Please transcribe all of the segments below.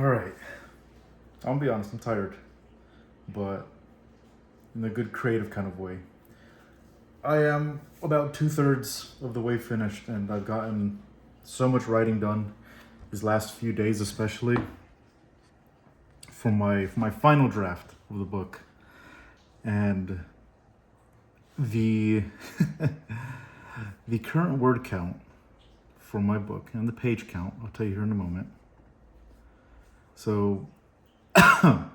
All right. I'll be honest, I'm tired, but in a good creative kind of way. I am about 2/3 of the way finished, and I've gotten so much writing done these last few days, especially for my final draft of the book. And the the current word count for my book and the page count, I'll tell you here in a moment. So at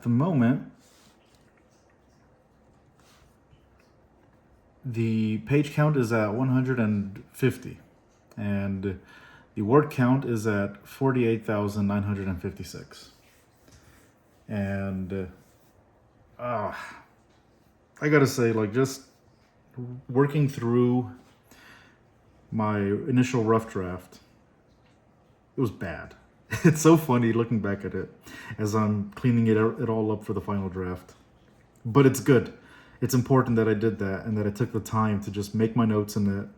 the moment, the page count is at 150, and the word count is at 48,956. And I gotta say, like, just working through my initial rough draft, it was bad. It's so funny looking back at it as I'm cleaning it all up for the final draft. But it's good. It's important that I did that and that I took the time to just make my notes in it.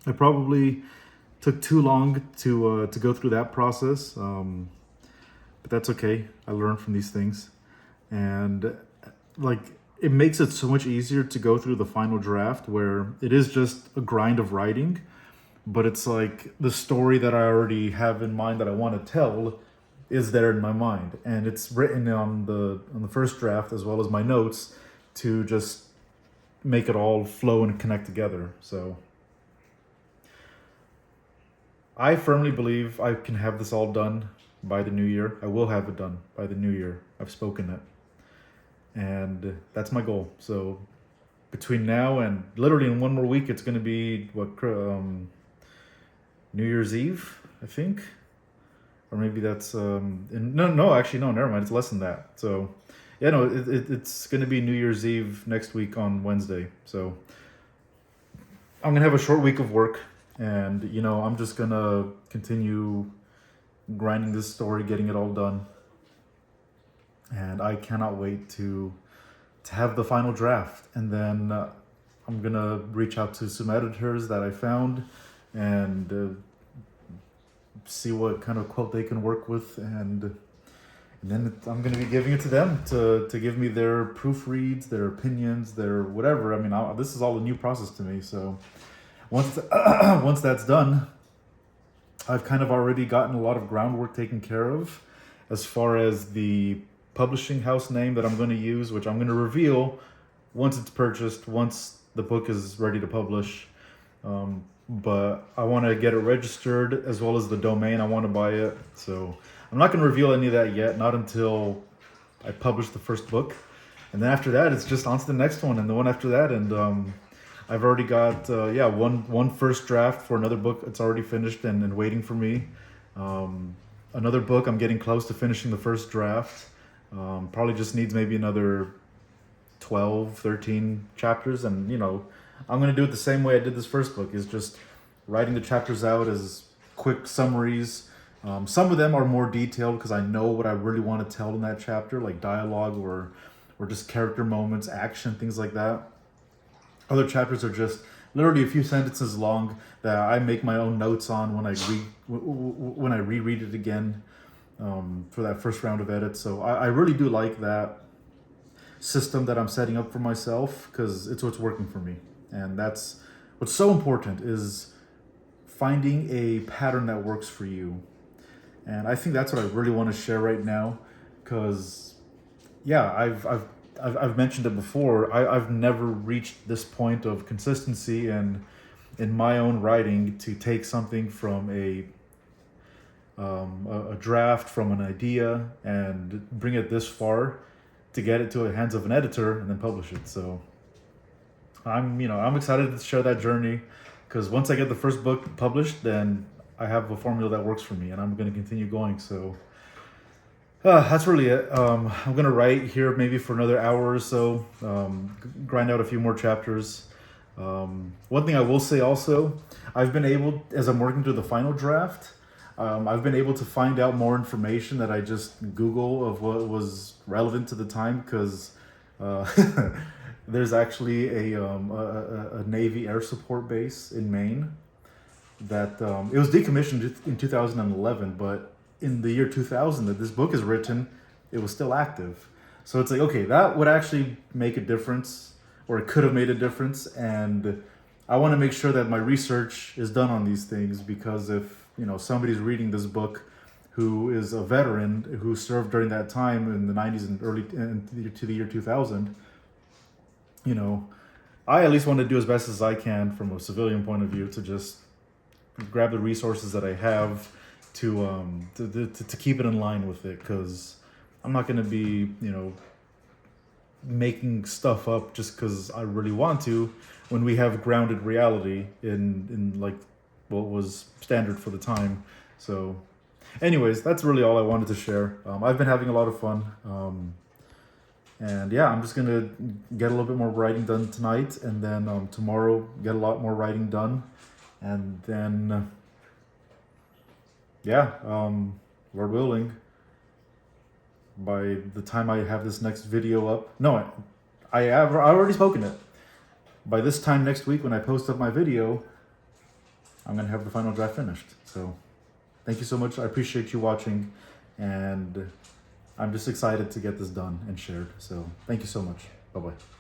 I probably took too long to go through that process, but that's okay. I learned from these things, and like it makes it so much easier to go through the final draft where it is just a grind of writing, but it's like the story that I already have in mind that I want to tell is there in my mind, and it's written on the first draft as well as my notes to just make it all flow and connect together. So I firmly believe I can have this all done by the new year. I will have it done by the new year. I've spoken it, and that's my goal. So between now and literally in one more week, it's going to be New Year's Eve, I think, or maybe that's actually no, never mind. It's less than that. So yeah, no, it's going to be New Year's Eve next week on Wednesday. So I'm gonna have a short week of work, and I'm just gonna continue grinding this story, getting it all done, and I cannot wait to have the final draft. And then I'm gonna reach out to some editors that I found and see what kind of quote they can work with, and then I'm going to be giving it to them to give me their proofreads, their opinions, their whatever. I mean, this is all a new process to me. So once once that's done, I've kind of already gotten a lot of groundwork taken care of as far as the publishing house name that I'm going to use, which I'm going to reveal once it's purchased, once the book is ready to publish. But I want to get it registered as well as the domain. I want to buy it. So I'm not going to reveal any of that yet, not until I publish the first book. And then after that, it's just on to the next one and the one after that. And I've already got, one first draft for another book. It's already finished and waiting for me. Another book, I'm getting close to finishing the first draft. Probably just needs maybe another 12, 13 chapters. And, I'm going to do it the same way I did this first book, is just writing the chapters out as quick summaries. Some of them are more detailed because I know what I really want to tell in that chapter, like dialogue or just character moments, action, things like that. Other chapters are just literally a few sentences long that I make my own notes on when I reread it again for that first round of edits. So I really do like that system that I'm setting up for myself because it's what's working for me. And that's what's so important, is finding a pattern that works for you. And I think that's what I really want to share right now, because I've mentioned it before. I've never reached this point of consistency in my own writing to take something from a draft, from an idea, and bring it this far to get it to the hands of an editor and then publish it. So I'm excited to share that journey, because once I get the first book published, then I have a formula that works for me, and I'm going to continue going. So that's really it. I'm going to write here maybe for another hour or so, grind out a few more chapters. One thing I will say also, I've been able, as I'm working through the final draft, I've been able to find out more information that I just Google of what was relevant to the time, because there's actually a Navy air support base in Maine that it was decommissioned in 2011, but in the year 2000 that this book is written, it was still active. So it's like, okay, that would actually make a difference, or it could have made a difference. And I want to make sure that my research is done on these things, because if, you know, somebody's reading this book who is a veteran who served during that time in the 90s and early to the year 2000, you know, I at least want to do as best as I can from a civilian point of view to just grab the resources that I have to keep it in line with it, because I'm not going to be, you know, making stuff up just because I really want to, when we have grounded reality in like what was standard for the time. So anyways, that's really all I wanted to share. I've been having a lot of fun. And yeah, I'm just gonna get a little bit more writing done tonight, and then tomorrow get a lot more writing done, and then yeah, Lord willing, by the time I have this next video up, no, I already spoken it. By this time next week, when I post up my video, I'm gonna have the final draft finished. So thank you so much. I appreciate you watching, and I'm just excited to get this done and shared. So thank you so much. Bye bye.